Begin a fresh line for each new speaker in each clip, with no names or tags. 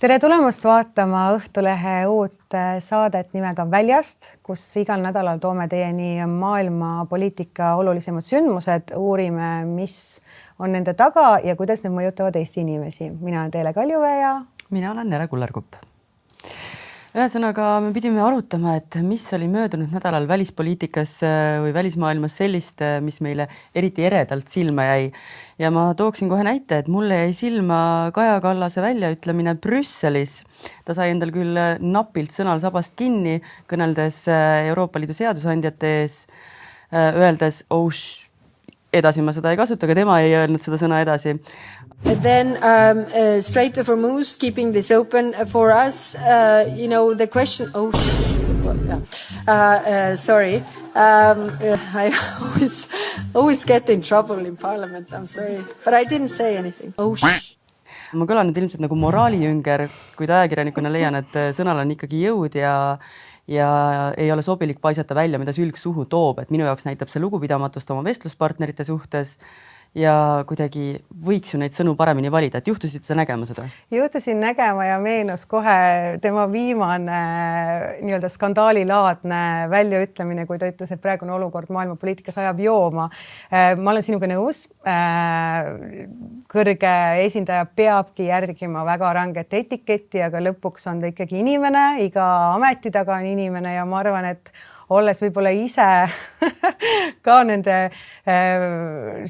Tere tulemast vaatama Õhtulehe uut saadet nimega Väljast, kus igal nädalal toome teieni maailma poliitika olulisemad sündmused, uurime, mis on nende taga ja kuidas need mõjutavad Eesti inimesi. Mina olen Teele Kaljuvee ja
mina olen Nere Kullerkupp. Ühesõnaga, me pidime arutama, et mis oli möödunud nädalal välispoliitikas või välismaailmas sellist, mis meile eriti eredalt silma jäi. Ja ma tooksin kohe näite, et mulle jäi silma Kaja Kallase väljaütlemine Brüsselis. Ta sai endal küll napilt sõnal sabast kinni, kõneldes Euroopa Liidu seadusandjate ees, öeldes, edasi ma seda ei kasuta, aga tema ei öelnud seda sõna edasi.
And then straight to Hormuz, keeping this open for us, the question, sorry, I always get in trouble in parliament, I'm sorry, but I didn't say anything.
Ma kõlan nüüd ilmselt nagu moraalijünger, kuid ajakirjanikuna leian, et sõnal on ikkagi jõud ja ei ole sobilik paisata välja, mida sülg suhu toob, et minu jaoks näitab see lugupidamatust oma vestluspartnerite suhtes ja kuidagi võiks ju neid sõnu paremini valida, et juhtusid sa nägema seda?
Juhtusin nägema ja meenus kohe tema viimane nii-öelda skandaalilaadne väljaütlemine, kui ta ütles, et praegune olukord maailma poliitikas ajab jooma. Ma olen sinuga nõus. Kõrge esindaja peabki järgima väga ranget etiketti, aga lõpuks on ta ikkagi inimene, iga ameti taga on inimene ja ma arvan, et olles võib-olla ise ka nende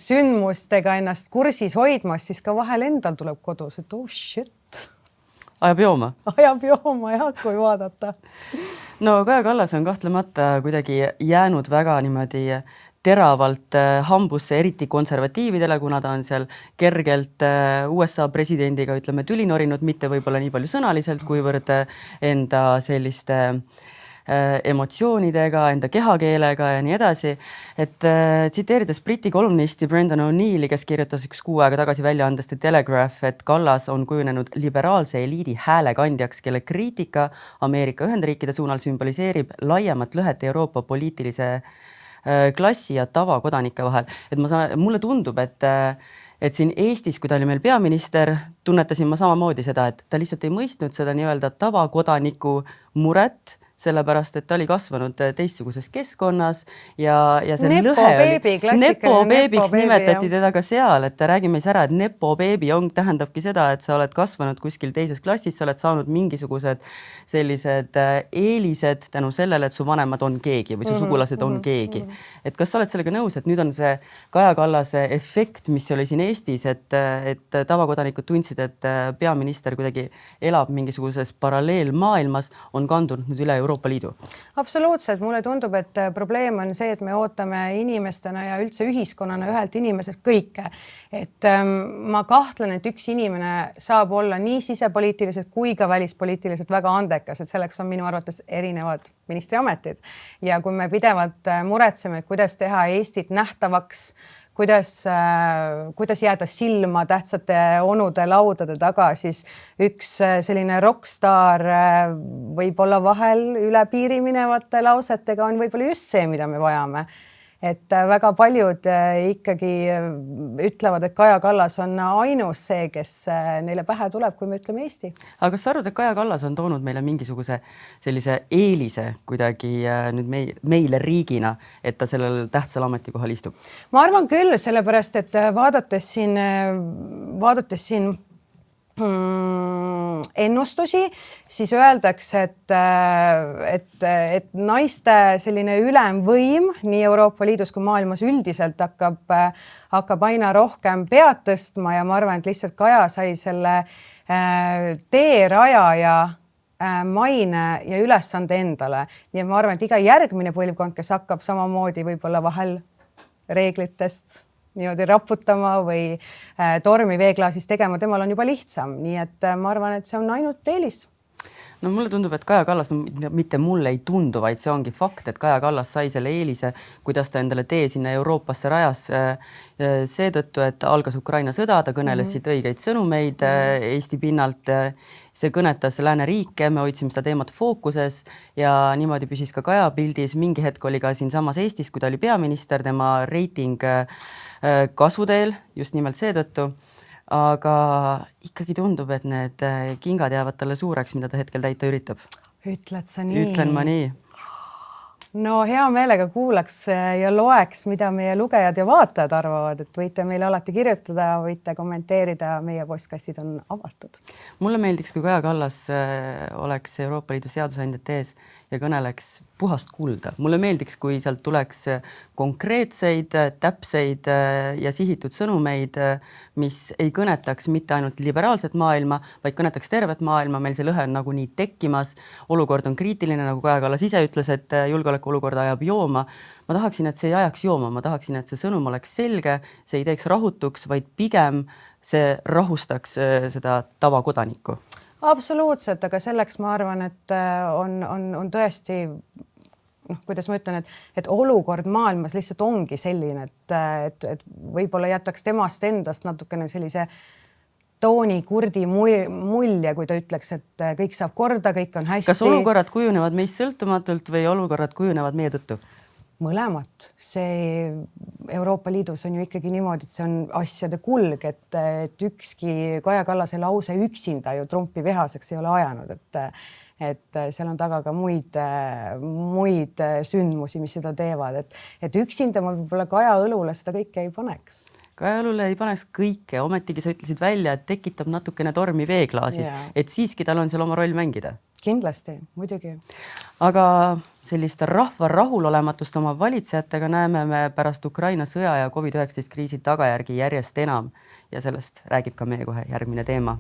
sündmustega ennast kursis hoidmas, siis ka vahel endal tuleb kodus, et shit.
Ajab jooma?
Ajab jooma, jah, kui vaadata.
No Kaja Kallas on kahtlemata kuidagi jäänud väga niimoodi teravalt hambusse, eriti konservatiividele, kuna ta on seal kergelt USA presidendiga, ütleme, tüli norinud, mitte võib-olla nii palju sõnaliselt, kuivõrd enda selliste emotsioonidega, enda kehakeelega ja nii edasi. Et tsiteerides Briti kolumnisti Brendan O'Neilli, kes kirjutas 1 kuu aega tagasi väljaandes The Telegraph, et Kallas on kujunenud liberaalse eliidi häälekandjaks, kelle kriitika Ameerika Ühendriikide suunal sümboliseerib laiemat lõhet Euroopa poliitilise klassi ja tavakodanike vahel. Et mulle tundub, et siin Eestis, kui ta oli meil peaminister, tunnetasin ma samamoodi seda, et ta lihtsalt ei mõistnud seda nii-öelda tavakodaniku muret, sellepärast, et ta oli kasvanud teistsuguses keskkonnas ja see lõhe oli... Nepo-beebiks nimetati teda ka seal, et räägime siis ära, et nepo-beebi tähendabki seda, et sa oled kasvanud kuskil teises klassis, sa oled saanud mingisugused sellised eelised tänu sellele, et su vanemad on keegi või su sugulased on keegi. Et kas sa oled sellega nõus, et nüüd on see Kaja Kallase efekt, mis oli siin Eestis, et tavakodanikud tundsid, et peaminister kuidagi elab mingisuguses paralleelmaailmas, on kandunud nüüd üle Euroopa Liidu?
Absoluutselt. Mulle tundub, et probleem on see, et me ootame inimestena ja üldse ühiskonnana ühelt inimeselt kõike. Et ma kahtlen, et üks inimene saab olla nii sisepoliitiliselt kui ka välispoliitiliselt väga andekas, et selleks on minu arvates erinevad ministriametid. Ja kui me pidevalt muretseme, kuidas teha Eestit nähtavaks, kuidas jääda silma tähtsate onude laudade taga, siis üks selline rockstar võib olla vahel üle piiri minevate lausetega on võib-olla just see, mida me vajame. Et väga paljud ikkagi ütlevad, et Kaja Kallas on ainus see, kes neile pähe tuleb, kui me ütleme Eesti.
Aga kas sa arvad, et Kaja Kallas on toonud meile mingisuguse sellise eelise kuidagi nüüd meile riigina, et ta sellel tähtsal ametikohal istub?
Ma arvan küll, sellepärast, et vaadates siin ennustusi, siis öeldakse, et naiste selline ülemvõim nii Euroopa Liidus kui maailmas üldiselt hakkab aina rohkem pead tõstma ja ma arvan, et lihtsalt Kaja sai selle teerajaja maine ja ülesande endale. Nii et ma arvan, et iga järgmine põlvkond, kes hakkab samamoodi võib-olla vahel reeglitest niimoodi raputama või tormi veeklaasis tegema, temal on juba lihtsam. Nii et ma arvan, et see on ainult eelis.
No mulle tundub, et Kaja Kallas, mitte mulle ei tundu, vaid see ongi fakt, et Kaja Kallas sai selle eelise, kuidas ta endale tee sinna Euroopasse rajas seetõttu, et algas Ukraina sõda, ta kõneles siit õigeid sõnumeid Eesti pinnalt, see kõnetas lääneriike, me hoidsime seda teemat fookuses ja niimoodi püsis ka Kaja pildis. Mingi hetk oli ka siin samas Eestis, kui ta oli peaminister, tema reiting kasvuteel just nimelt seetõttu. aga ikkagi tundub, et need kingad jäävad talle suureks, mida ta hetkel täita üritab.
Ütled sa nii?
Ütlen ma nii.
No hea meelega kuulaks ja loeks, mida meie lugejad ja vaatajad arvavad, et võite meile alati kirjutada, võite kommenteerida, meie postkastid on avatud.
Mulle meeldiks, kui Kaja Kallas oleks Euroopa Liidu seadusandjate ees ja kõneleks puhast kulda. Mulle meeldiks, kui sealt tuleks konkreetseid, täpseid ja sihitud sõnumeid, mis ei kõnetaks mitte ainult liberaalset maailma, vaid kõnetaks tervet maailma. Meil see lõhe on nagunii tekkimas. Olukord on kriitiline, nagu Kaja Kallas ise ütles, et julgeolekuolukord ajab jooma. Ma tahaksin, et see ei ajaks jooma. Ma tahaksin, et see sõnum oleks selge, see ei teeks rahutuks, vaid pigem see rahustaks seda tavakodanikku.
Absoluutselt, aga selleks ma arvan, et on tõesti, kuidas ma ütlen, et olukord maailmas lihtsalt ongi selline, et võib-olla jätaks temast endast natukene sellise Tooni kurdi mulje, kui ta ütleks, et kõik saab korda, kõik on hästi.
Kas olukorrad kujunevad meist sõltumatult või olukorrad kujunevad meie tõttu?
Mõlemat. See Euroopa Liidus on ju ikkagi niimoodi, et see on asjade kulg, et ükski Kaja Kallase lause üksinda ju Trumpi vihaseks ei ole ajanud, et seal on taga ka muid sündmusi, mis seda teevad, et üksinda ma võib-olla Kaja õlule seda kõike ei paneks.
Kaja õlule ei paneks kõike, ometigi sa ütlesid välja, et tekitab natukene tormi veeklaasis, et siiski tal on seal oma roll mängida.
Kindlasti, muidugi.
Aga sellist rahva rahulolematust oma valitsejatega näeme me pärast Ukraina sõja ja COVID-19 kriisi tagajärgi järjest enam ja sellest räägib ka meie kohe järgmine teema.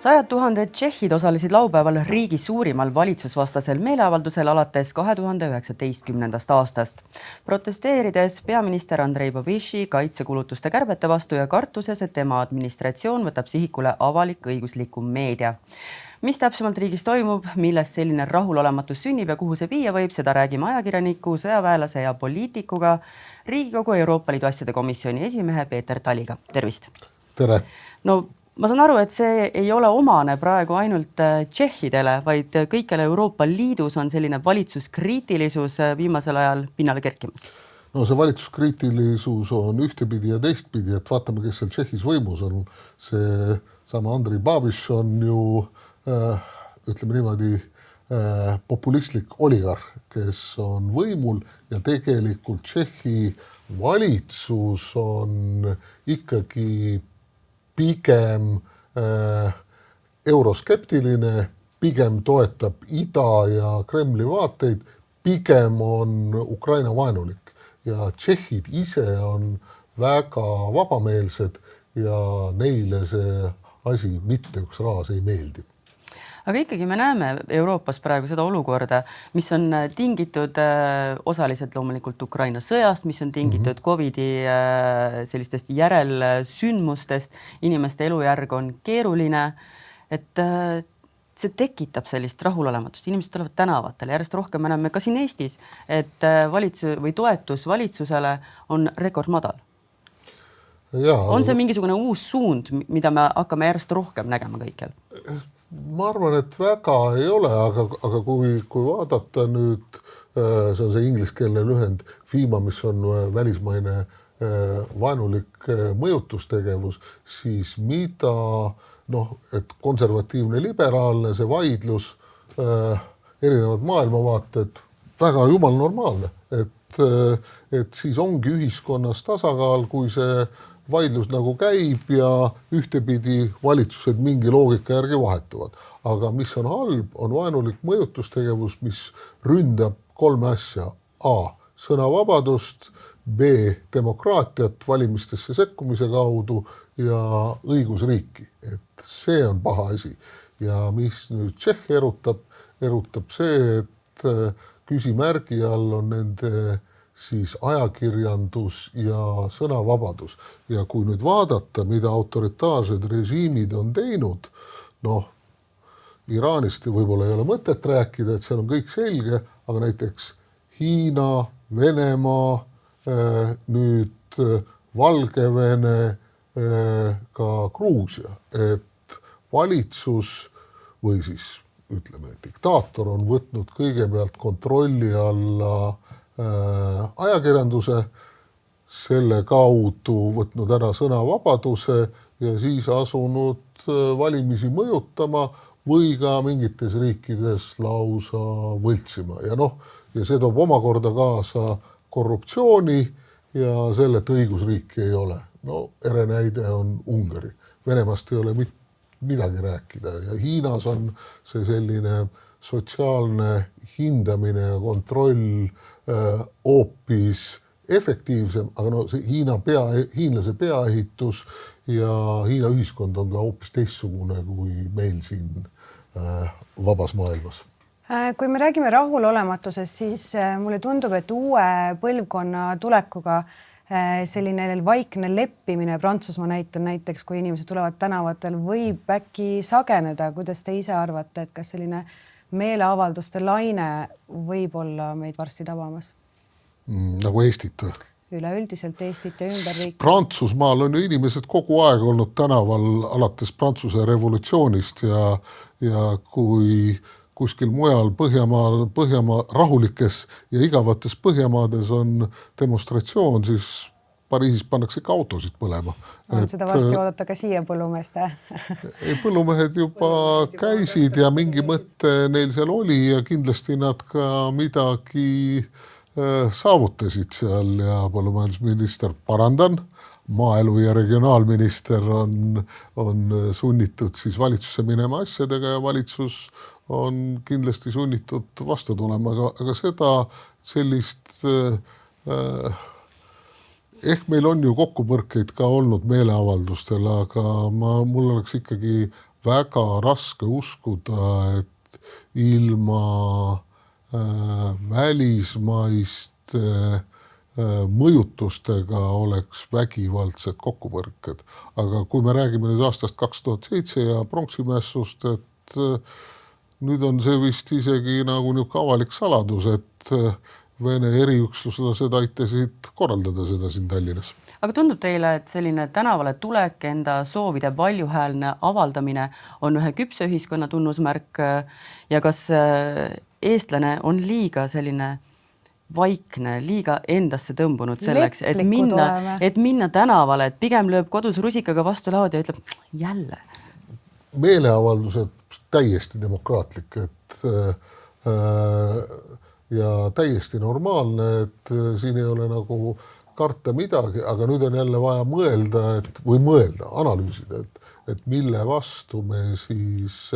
Sajad tuhanded tšehhid osalesid laupäeval riigi suurimal valitsusvastasel meeleavaldusel alates 2019. aastast. Protesteerides peaminister Andrei Babiši kaitsekulutuste kärbete vastu ja kartuses, et tema administratsioon võtab sihikule avalik-õigusliku meedia. Mis täpsemalt riigis toimub, millest selline rahulolematus sünnib ja kuhu see viia võib, seda räägime ajakirjaniku, sõjaväelase ja poliitikuga Riigikogu Euroopa Liidu asjade komisjoni esimehe Peeter Taliga. Tervist!
Tere!
No, ma saan aru, et see ei ole omane praegu ainult tšehhidele, vaid kõikjale Euroopa Liidus on selline valitsuskriitilisus viimasel ajal pinnale kerkimas.
No see valitsuskriitilisus on ühtepidi ja teistpidi, et vaatame, kes seal Tšehhis võimus on. See sama Andrei Babiš on ju, ütleme niimoodi, populistlik oligarh, kes on võimul ja tegelikult Tšehhi valitsus on ikkagi pigem euroskeptiline, pigem toetab ida ja Kremli vaateid, pigem on Ukraina vaenulik ja tšehhid ise on väga vabameelsed ja neile see asi mitte üks raas ei meeldi.
Aga ikkagi me näeme Euroopas praegu seda olukorda, mis on tingitud osaliselt loomulikult Ukraina sõjast, mis on tingitud COVID-i sellistest järelsündmustest, inimeste elujärg on keeruline, et see tekitab sellist rahulolematust. Inimesed tulevad tänavatele, järjest rohkem me näeme ka siin Eestis, et toetus valitsusele on rekordmadal. On see mingisugune uus suund, mida me hakkame järjest rohkem nägema kõikjal?
Ma arvan, et väga ei ole, aga kui vaadata nüüd, see on see ingliskeelne lühend FIMA, mis on välismaine vaenulik mõjutustegevus, siis mida, et konservatiivne liberaalne, see vaidlus, erinevad maailmavaated, väga jumal normaalne, et siis ongi ühiskonnas tasakaal, kui see vaidlus nagu käib ja ühtepidi valitsused mingi loogika järgi vahetuvad. Aga mis on halb, on vaenulik mõjutustegevus, mis ründab kolme asja. A. Sõnavabadust, B. Demokraatiat valimistesse sekkumise kaudu ja õigusriiki. Et see on paha asi. Ja mis nüüd Tšehhi erutab see, et küsimärgi all on nende siis ajakirjandus ja sõnavabadus. Ja kui nüüd vaadata, mida autoritaarsed režiimid on teinud, Iraanist võib-olla ei ole mõtet rääkida, et seal on kõik selge, aga näiteks Hiina, Venemaa, nüüd Valgevene, ka Gruusia, et valitsus või siis ütleme, diktaator on võtnud kõigepealt kontrolli alla ajakirjanduse, selle kaudu võtnud ära sõnavabaduse ja siis asunud valimisi mõjutama või ka mingites riikides lausa võltsima. Ja ja see toob omakorda kaasa korruptsiooni ja selle, et õigusriiki ei ole. Ere näide on Ungari. Venemaast ei ole midagi rääkida ja Hiinas on see selline sotsiaalne hindamine ja kontroll hoopis efektiivsem, aga see hiinlase peaehitus ja Hiina ühiskond on ka hoopis teistsugune kui meil siin vabas maailmas.
Kui me räägime rahulolematusest, siis mulle tundub, et uue põlvkonna tulekuga selline vaikne leppimine Prantsusmaa näiteks, kui inimesed tulevad tänavatel, võib äkki sageneda. Kuidas te ise arvate, et kas selline meeleavalduste laine võib olla meid varsti tabamas?
Nagu Eestit või?
Üleüldiselt Eestit ja ümberriik.
Prantsusmaal on ju inimesed kogu aeg olnud tänaval alates Prantsuse revolutsioonist ja kui kuskil mujal Põhjamaa rahulikes ja igavates Põhjamaades on demonstratsioon, siis Pariisis pannakse ka autosid põlema.
On seda varsti oodata ka siia põllumeeste?
Põllumehed juba käisid ja mingi mõte neil seal oli ja kindlasti nad ka midagi saavutasid seal ja põllumajandusminister, maaelu ja regionaalminister on sunnitud siis valitsusse minema asjadega ja valitsus on kindlasti sunnitud vastu tulema, aga seda sellist ehk meil on ju kokkupõrkeid ka olnud meeleavaldustel, aga mul oleks ikkagi väga raske uskuda, et ilma välismaist mõjutustega oleks vägivaldsed kokkupõrked. Aga kui me räägime nüüd aastast 2007 ja pronksimässust, et nüüd on see vist isegi nagu niisugune avalik saladus, et Vene eriüksuslased aitasid korraldada seda siin Tallinnas.
Aga tundub teile, et selline tänavale tulek, enda soovide valjuhäälne avaldamine on ühe küpse ühiskonna tunnusmärk ja kas eestlane on liiga selline vaikne, liiga endasse tõmbunud selleks, et minna tänavale, et pigem lööb kodus rusikaga vastu laud ja ütleb jälle?
Meeleavaldused täiesti demokraatlik, ja täiesti normaalne, et siin ei ole nagu karta midagi, aga nüüd on jälle vaja mõelda, analüüsida, et mille vastu me siis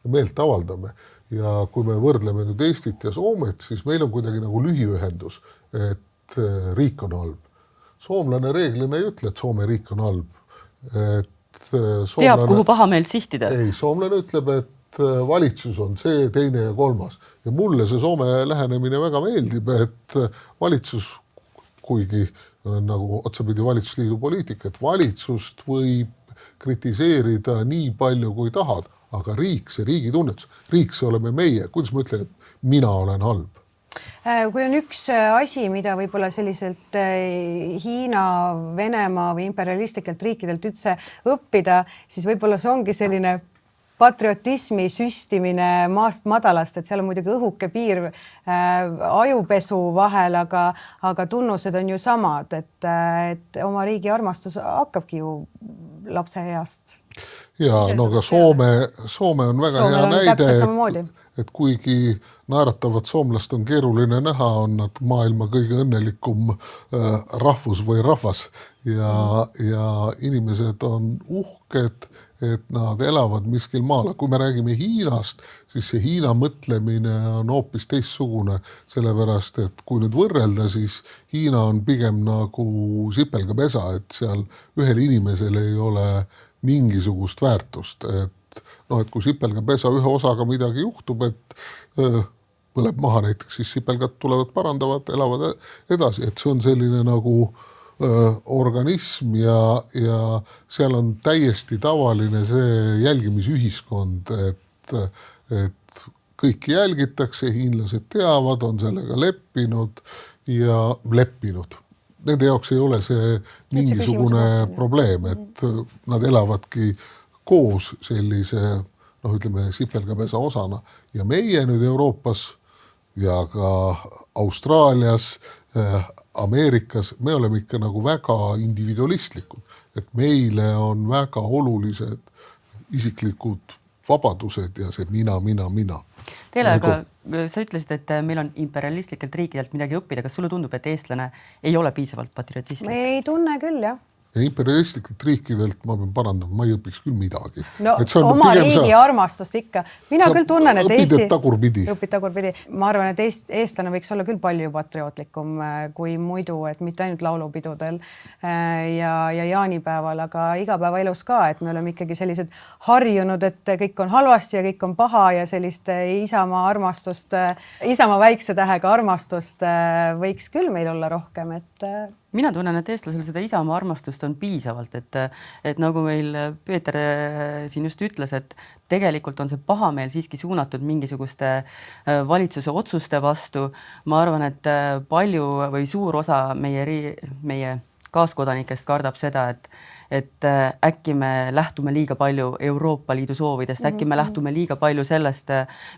meelt avaldame. Ja kui me võrdleme nüüd Eestit ja Soomet, siis meil on kuidagi nagu lühiühendus, et riik on halb. Soomlane reeglina ei ütle, et Soome riik on halb.
Teab, kuhu pahameelt sihtida?
Ei, soomlane ütleb, et valitsus on see, teine ja kolmas. Ja mulle see Soome lähenemine väga meeldib, et valitsus, kuigi nagu otsapidi valitsusliidu poliitika, et valitsust võib kritiseerida nii palju kui tahad, aga riik, see riigi tunnetus, riik, see oleme meie. Kuidas ma ütlen, et mina olen halb?
Kui on üks asi, mida võib-olla selliselt Hiina, Venemaa või imperialistlikelt riikidelt üldse õppida, siis võib-olla see ongi selline patriotismi süstimine maast madalast, et seal on muidugi õhuke piir ajupesu vahel, aga tunnused on ju samad, et oma riigi armastus hakkabki ju lapse east.
Ja aga Soome on väga hea näide, et kuigi naeratavat soomlast on keeruline näha, on nad maailma kõige õnnelikum rahvus või rahvas ja inimesed on uhked, et nad elavad miskil maal. Kui me räägime Hiinast, siis see Hiina mõtlemine on hoopis teistsugune, sellepärast, et kui nüüd võrrelda, siis Hiina on pigem nagu sipelgapesa, et seal ühel inimesel ei ole mingisugust väärtust, et kui sipelgapesa ühe osaga midagi juhtub, et põleb maha näiteks, siis sipelgad tulevad, parandavad, elavad edasi, et see on selline nagu organism ja seal on täiesti tavaline see jälgimisühiskond, et kõiki jälgitakse, hiinlased teavad, on sellega leppinud. Nende jaoks ei ole see mingisugune probleem, et nad elavadki koos sellise noh, ütleme sipelgapesa osana ja meie nüüd Euroopas ja ka Austraalias, Ameerikas, me oleme ikka nagu väga individualistlikud, et meile on väga olulised isiklikud vabadused ja see mina.
Teile aga sa ütlesid, et meil on imperialistlikelt riikidelt midagi õppida. Kas sulle tundub, et eestlane ei ole piisavalt patriotistlik?
Me ei tunne küll, jah.
Ja imperialistlikelt riikidelt ma pean parandama, ma ei õpiks küll midagi.
No oma riigi armastust ikka. Mina küll tunnen, et
õpid tagurpidi.
Ma arvan, et eestlane võiks olla küll palju patriootlikum kui muidu, et mitte ainult laulupidudel ja jaanipäeval, aga igapäevaelus ka, et me oleme ikkagi sellised harjunud, et kõik on halvasti ja kõik on paha ja sellist Isamaa armastust, Isamaa väikse tähega armastust võiks küll meil olla rohkem, et
mina tunnen, et eestlasel seda Isamaa armastust on piisavalt, et nagu meil Peeter siin just ütles, et tegelikult on see pahameel siiski suunatud mingisuguste valitsuse otsuste vastu. Ma arvan, et palju või suur osa meie kaaskodanikest kardab seda, et äkki me lähtume liiga palju Euroopa Liidu soovidest, äkki me lähtume liiga palju sellest,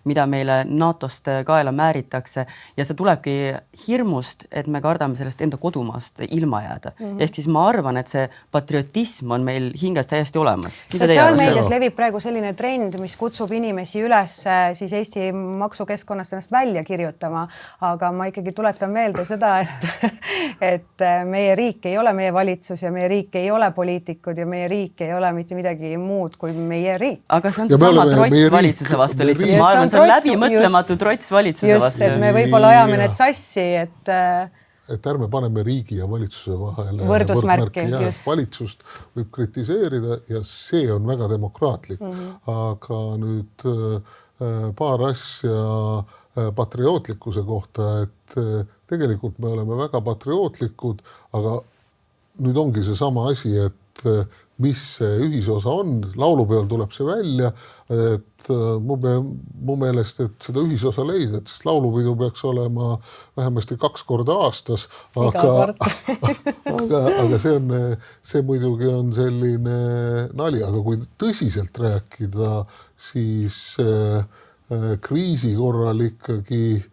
mida meile NATO-st kaela määritakse ja see tulebki hirmust, et me kardame sellest enda kodumaast ilma jääda. Ehk siis ma arvan, et see patriotism on meil hinges täiesti olemas.
Sotsiaalmeedias levib praegu selline trend, mis kutsub inimesi üles siis Eesti maksukeskkonnast ennast välja kirjutama, aga ma ikkagi tuletan meelde seda, et meie riik ei ole meie valitsus ja meie riik ei ole poliitikud ja meie riik ei ole mitte midagi muud kui meie riik.
Aga see on sama trots valitsuse vastu lihtsalt. Ma arvan, see on läbimõtlematu trots valitsuse vastu.
Just, et me võib-olla ajame need sassi, et
ärme paneme riigi ja valitsuse vahele
võrdusmärki.
Valitsust võib kritiseerida ja see on väga demokraatlik. Aga nüüd paar asja patriootlikkuse kohta, et tegelikult me oleme väga patriootlikud, aga nüüd ongi see sama asi, et mis see ühisosa on, laulupeol tuleb see välja, et mu meelest, et seda ühisosa leida, et sest laulupidu peaks olema vähemasti 2 korda aastas, aga see muidugi on selline nali, aga kui tõsiselt rääkida, siis kriisi korral ikkagi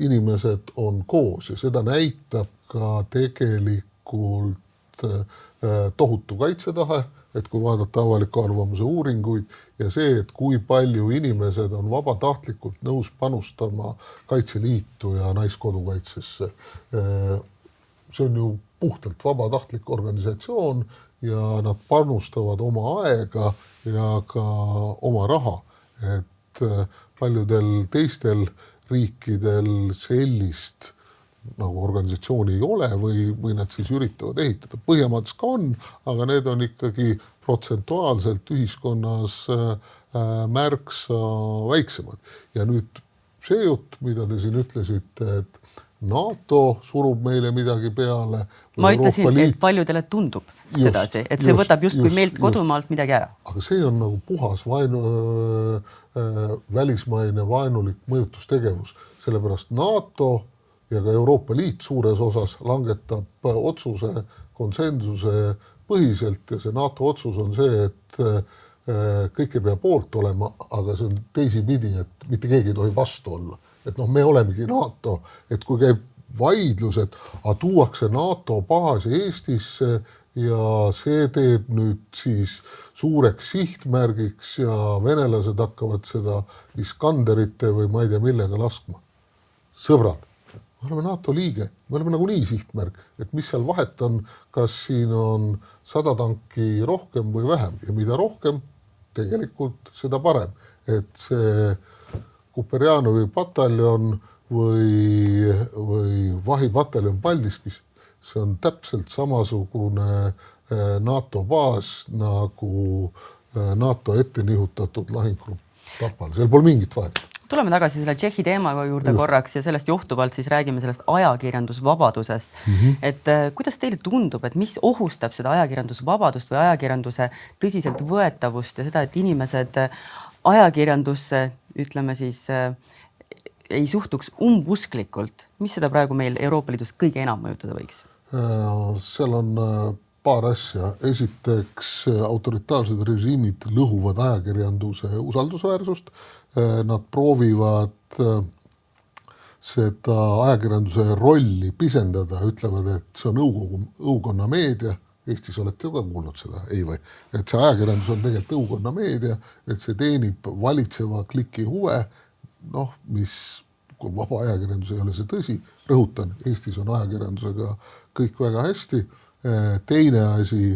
inimesed on koos ja seda näitab ka tegelikult tohutu kaitsetahe, et kui vaadata avaliku arvamuse uuringuid ja see, et kui palju inimesed on vabatahtlikult nõus panustama Kaitseliitu ja Naiskodukaitsesse. See on ju puhtalt vabatahtlik organisatsioon ja nad panustavad oma aega ja ka oma raha, et paljudel teistel riikidel sellist nagu organisatsiooni ei ole või nad siis üritavad ehitada. Põhjamaades ka on, aga need on ikkagi protsentuaalselt ühiskonnas märksa väiksemad. Ja nüüd see jutt, mida te siin ütlesite, et NATO surub meile midagi peale.
Ma ütlesin, et paljudele tundub sedasi, et see võtab justkui meilt kodumaalt midagi ära.
Aga see on nagu puhas välismaine vaenulik mõjutustegevus, sellepärast NATO ja ka Euroopa Liit suures osas langetab otsuse konsensuse põhiselt ja see NATO otsus on see, et kõik ei pea poolt olema, aga see on teisipidi, et mitte keegi ei tohi vastu olla. Et me olemegi NATO, et kui käib vaidlus, et tuuakse NATO baas Eestisse ja see teeb nüüd siis suureks sihtmärgiks ja venelased hakkavad seda Iskanderite või ma ei tea millega laskma. Sõbrad, me oleme NATO liige, me oleme nagunii sihtmärk, et mis seal vahet on, kas siin on 100 tanki rohkem või vähem ja mida rohkem, tegelikult seda parem. Et see Kuperjanovi pataljon või vahipataljon Paldiskis, see on täpselt samasugune NATO baas nagu NATO ette nihutatud lahingugrupp Tapal. Seal pole mingit vahet.
Tuleme tagasi selle Tšehhi teema juurde korraks ja sellest johtuvalt siis räägime sellest ajakirjandusvabadusest. Et kuidas teile tundub, et mis ohustab seda ajakirjandusvabadust või ajakirjanduse tõsiselt võetavust ja seda, et inimesed ajakirjandusse, ütleme siis, ei suhtuks umbusklikult? Mis seda praegu meil Euroopa Liidus kõige enam mõjutada võiks?
Seal on paar asja. Esiteks, autoritaarsed režiimid lõhuvad ajakirjanduse usaldusväärsust. Nad proovivad seda ajakirjanduse rolli pisendada, ütlevad, et see on õukonna meedia. Eestis olete ju ka kuulnud seda, ei või? Et see ajakirjandus on tegelikult õukonna meedia, et see teenib valitseva kliki huve, mis kui vaba ajakirjandus ei ole see tõsi, rõhutan, Eestis on ajakirjandusega kõik väga hästi. Teine asi,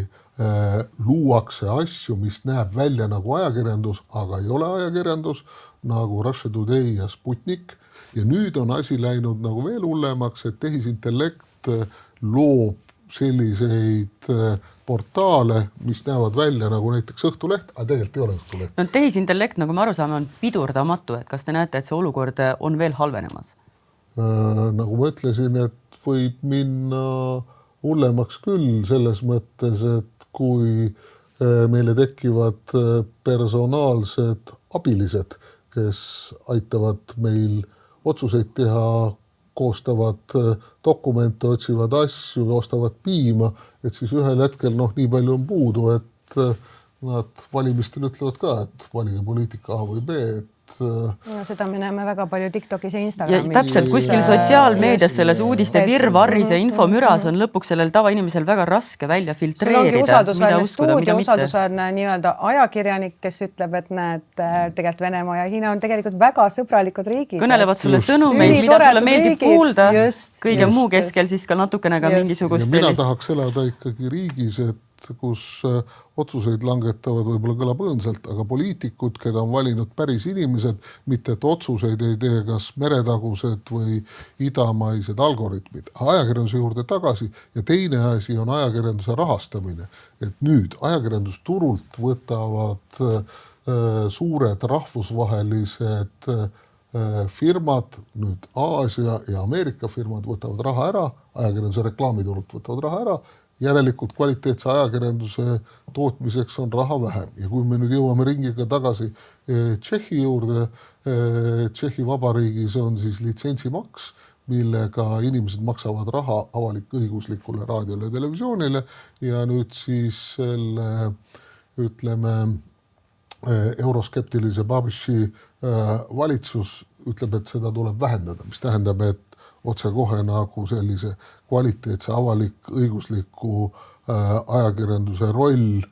luuakse asju, mis näeb välja nagu ajakirjandus, aga ei ole ajakirjandus, nagu Russia Today ja Sputnik. Ja nüüd on asi läinud nagu veel hullemaks, et tehisintellekt loob selliseid portaale, mis näevad välja nagu näiteks Õhtuleht, aga tegelikult ei ole Õhtuleht.
No, tehisintellekt, nagu me aru saame, on pidurdamatu, et kas te näete, et see olukord on veel halvenemas?
Nagu ma ütlesin, et võib minna hullemaks küll selles mõttes, et kui meile tekivad personaalsed abilised, kes aitavad meil otsuseid teha, koostavad dokumente, otsivad asju, ostavad piima, et siis ühel hetkel nii palju on puudu, et nad valimistel ütlevad ka, et valige poliitika A või B,
Ja seda me näeme väga palju TikTokis ja Instagramis.
Ja täpselt kuskil sotsiaalmeedias selles uudiste virvarris ja infomüras on lõpuks sellel tavainimesel väga raske välja filtreerida, mida uskuda, mida mitte.
Usaldusväärne nii-öelda ajakirjanik, kes ütleb, et näed, tegelikult Venemaa ja Hiina on tegelikult väga sõbralikud riigid.
Kõnelevad sulle sõnumeid, mida sulle meeldib kuulda, kõige muu keskel siis ka natukene ka mingisugust
sellist. Mina tahaks elada ikkagi riigis, kus otsuseid langetavad võib-olla kõlab õõnsalt, aga poliitikud, keda on valinud päris inimesed, mitte et otsuseid ei tee kas meretagused või idamaised algoritmid. Ajakirjanduse juurde tagasi ja teine asi on ajakirjanduse rahastamine. Et nüüd ajakirjandusturult võtavad suured rahvusvahelised firmad, nüüd Aasia ja Ameerika firmad võtavad raha ära, ajakirjanduse reklaamiturult võtavad raha ära, järelikult kvaliteetse ajakirjanduse tootmiseks on raha vähem. Ja kui me nüüd jõuame ringiga tagasi Tšehhi juurde, Tšehhi vabariigis on siis litsentsimaks, millega inimesed maksavad raha avalik-õiguslikule raadiole ja televisioonile ja nüüd siis selle, ütleme, euroskeptilise Babiši valitsus ütleb, et seda tuleb vähendada, mis tähendab, et otsekohe nagu sellise kvaliteetse avalik-õigusliku ajakirjanduse roll,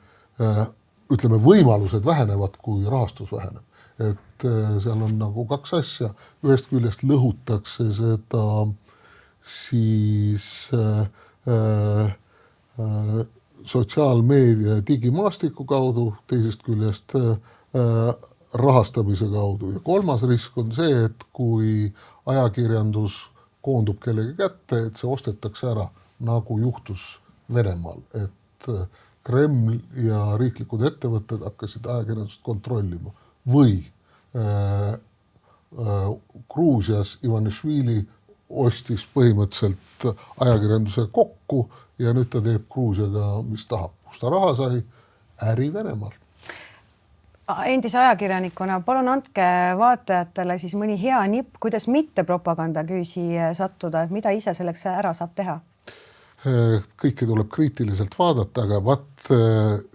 ütleme, võimalused vähenevad, kui rahastus väheneb. Et seal on nagu kaks asja. Ühest küljest lõhutakse seda siis sotsiaalmeedia ja digimaastiku kaudu, teisest küljest rahastamise kaudu. Ja kolmas risk on see, et kui ajakirjandus koondub kellegi kätte, et see ostetakse ära, nagu juhtus Venemaal, et Kreml ja riiklikud ettevõtted hakkasid ajakirjandust kontrollima või Gruusias Ivanišvili ostis põhimõtteliselt ajakirjanduse kokku ja nüüd ta teeb Gruusiaga, mis tahab, kus ta raha sai, äri Venemaal.
Endise ajakirjanikuna, palun andke vaatajatele siis mõni hea nipp, kuidas mitte propagandaküüsi sattuda, et mida ise selleks ära saab teha?
Kõike tuleb kriitiliselt vaadata, aga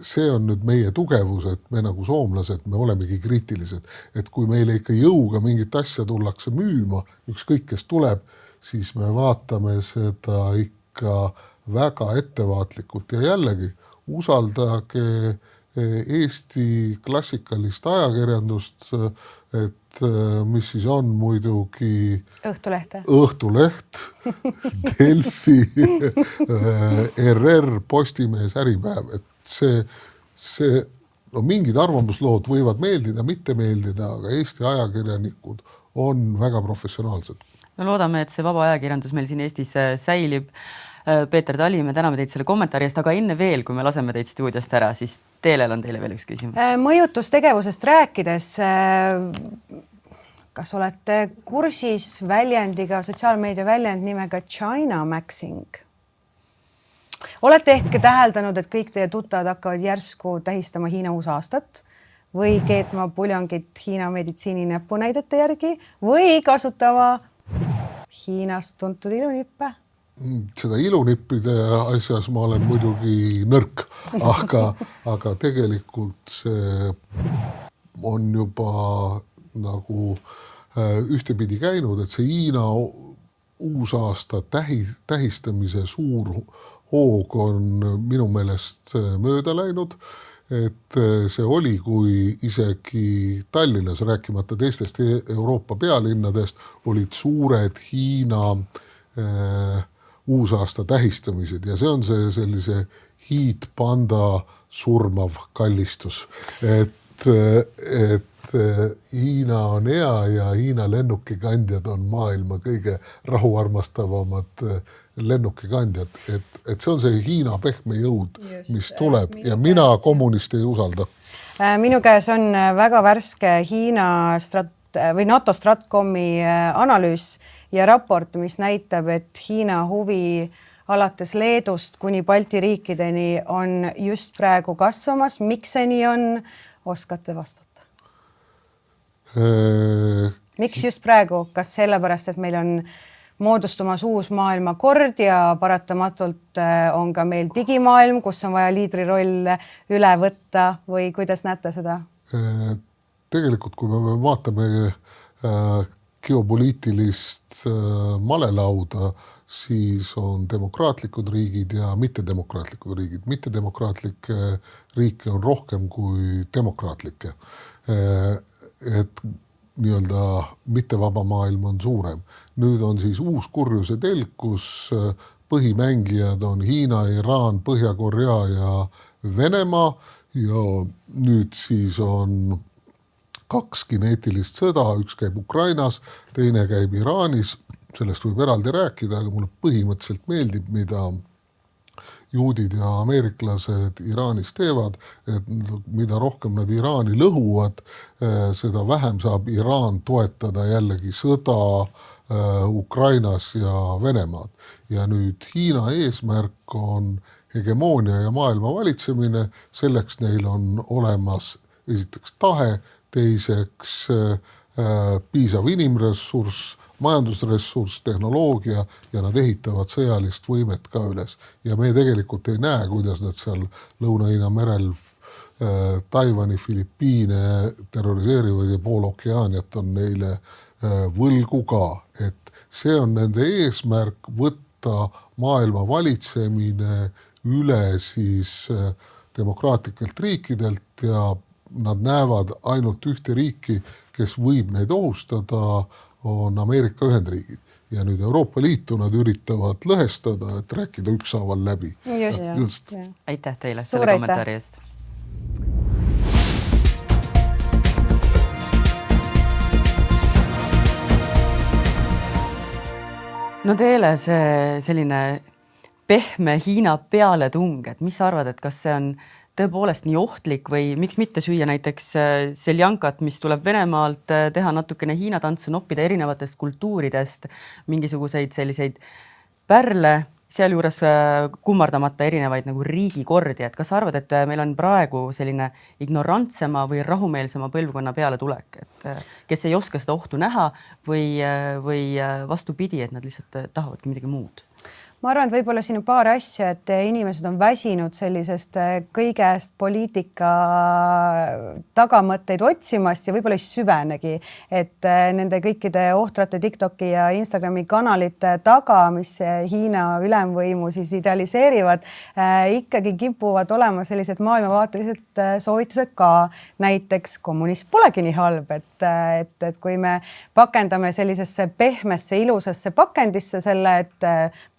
see on nüüd meie tugevus, et me nagu soomlased, me olemegi kriitilised, et kui meile ikka jõuga mingit asja tullakse müüma, ükskõik kes tuleb, siis me vaatame seda ikka väga ettevaatlikult ja jällegi usaldage Eesti klassikalist ajakirjandust, et mis siis on muidugi Õhtuleht, Delfi, RR, Postimees, Äripäev, et see mingid arvamuslood võivad meeldida, mitte meeldida, aga Eesti ajakirjanikud on väga professionaalsed.
No loodame, et see vaba ajakirjandus meil siin Eestis säilib. Peeter Tali, me täname teid selle kommentaari eest, aga enne veel, kui me laseme teid stuudiost ära, siis Teelel on teile veel üks küsimus.
Mõjutustegevusest rääkides, kas olete kursis väljendiga, sotsiaalmeedia väljend nimega China Maxing? Olete ehk täheldanud, et kõik teie tuttavad hakkavad järsku tähistama Hiina uusaastat või keetma puljongit Hiina meditsiini näpunäidete järgi või kasutama Hiinast tuntud ilunippe
seda ilunippide asjas ma olen muidugi nõrk, aga tegelikult see on juba nagu ühtepidi käinud, et see Hiina uusaasta tähistamise suur hoog on minu meelest mööda läinud, et see oli, kui isegi Tallinnas, rääkimata teistest Euroopa pealinnadest, olid suured Hiina uusaasta tähistamised ja see on see sellise hiidpanda surmav kallistus, et Hiina on hea ja Hiina lennukikandjad on maailma kõige rahuarmastavamad lennukikandjad, et see on see Hiina pehme jõud, mis tuleb ja mina kommuniste ei usalda.
Minu käes on väga värske Hiina või NATO Stratcomi analüüs ja raport, mis näitab, et Hiina huvi alates Leedust kuni Balti riikideni on just praegu kasvamas. Miks see nii on? Oskate vastata? Miks just praegu? Kas sellepärast, et meil on moodustumas uus maailmakord ja paratamatult on ka meil digimaailm, kus on vaja liidri roll üle võtta või kuidas näete seda?
Tegelikult, kui me vaatame geopoliitilist malelauda, siis on demokraatlikud riigid ja mittedemokraatlikud riigid. Mittedemokraatlikke riike on rohkem kui demokraatlikke. Et nii-öelda mittevaba maailm on suurem. Nüüd on siis uus kurjuse telg, kus põhimängijad on Hiina, Iraan, Põhja-Korea ja Venemaa ja nüüd siis on 2 kineetilist sõda, üks käib Ukrainas, teine käib Iraanis, sellest võib eraldi rääkida, aga mulle põhimõtteliselt meeldib, mida juudid ja ameeriklased Iraanis teevad, et mida rohkem nad Iraani lõhuvad, seda vähem saab Iraan toetada jällegi sõda Ukrainas ja Venemaad. Ja nüüd Hiina eesmärk on hegemoonia ja maailma valitsemine, selleks neil on olemas esiteks tahe, teiseks piisav inimressurss, majandusressurss, tehnoloogia ja nad ehitavad sõjalist võimet ka üles. Ja me tegelikult ei näe, kuidas nad seal Lõuna-Hiina merel Taiwani, Filipiine terroriseerivad ja pool okeaaniat on neile võlgu ka. Et see on nende eesmärk võtta maailma valitsemine üle siis demokraatlikelt riikidelt ja nad näevad ainult ühte riiki, kes võib neid ohustada, on Ameerika Ühendriigid. Ja nüüd Euroopa Liitu nad üritavad lõhestada, et rääkida ükshaaval läbi.
Just.
Aitäh teile selle kommentaari eest. No teile see selline pehme Hiina pealetung, et mis sa arvad, et kas see on tõepoolest nii ohtlik või miks mitte süüa näiteks seljankat, mis tuleb Venemaalt, teha natukene Hiina tantsu, noppida erinevatest kultuuridest, mingisuguseid selliseid pärle, sealjuures kummardamata erinevaid nagu riigikordi, et kas sa arvad, et meil on praegu selline ignorantsema või rahumeelsema põlvkonna peale tulek, et kes ei oska seda ohtu näha või vastupidi, et nad lihtsalt tahavadki midagi muud?
Ma arvan, et võib-olla siin on paar asja, et inimesed on väsinud sellisest kõigest poliitika tagamõtteid otsimast ja võib-olla ei süvenegi, et nende kõikide ohtrate TikToki ja Instagrami kanalite taga, mis Hiina ülemvõimu siis idealiseerivad, ikkagi kipuvad olema sellised maailmavaatelised soovitused ka. Näiteks kommunism polegi nii halb, et kui me pakendame sellisesse pehmesse, ilusasse pakendisse selle, et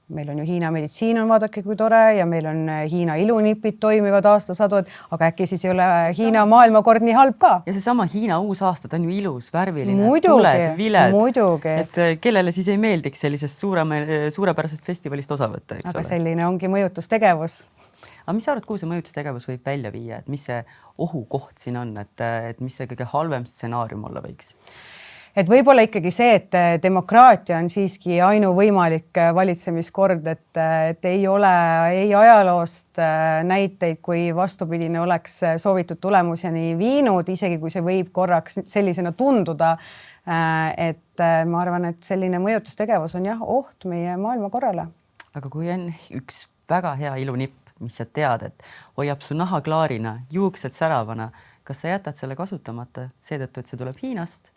meil on ju Hiina meditsiin on, vaadake kui tore, ja meil on Hiina ilunipid toimivad aastasadud, aga äkki siis ei ole Hiina maailmakord nii halb ka. Ja
seesama Hiina uus aastad on ju ilus, värviline, tuled, viled, et kellele siis ei meeldiks sellisest suurepärasest festivalist osa võtta, eks
ole? Aga selline ongi mõjutustegevus.
Aga mis sa arvad, kuhu see mõjutustegevus võib välja viia, et mis see ohukoht siin on, et mis see kõige halvem stsenaarium olla võiks?
Et võib-olla ikkagi see, et demokraatia on siiski ainuvõimalik valitsemiskord, et ei ole ei ajaloost näiteid, kui vastupidine oleks soovitud tulemuseni viinud, isegi kui see võib korraks sellisena tunduda. Et ma arvan, et selline mõjutustegevus on jah oht meie maailmakorrale.
aga kui on üks väga hea ilunipp, mis sa tead, et hoiab su naha klaarina, juuksed säravana, kas sa jätad selle kasutamata seetõttu, et see tuleb Hiinast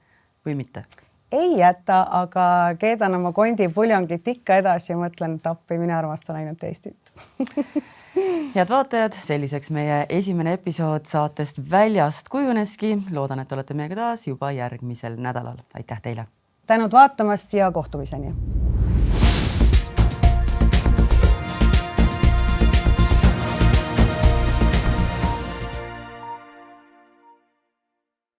või mitte?
Ei jäta, aga keedan oma kondipuljongit ikka edasi ja mõtlen, et appi, mina armastan ainult Eestit.
Head vaatajad, selliseks meie esimene episood saatest Väljast kujuneski. Loodan, et olete meiega taas juba järgmisel nädalal. Aitäh teile!
Tänud vaatamast ja kohtumiseni!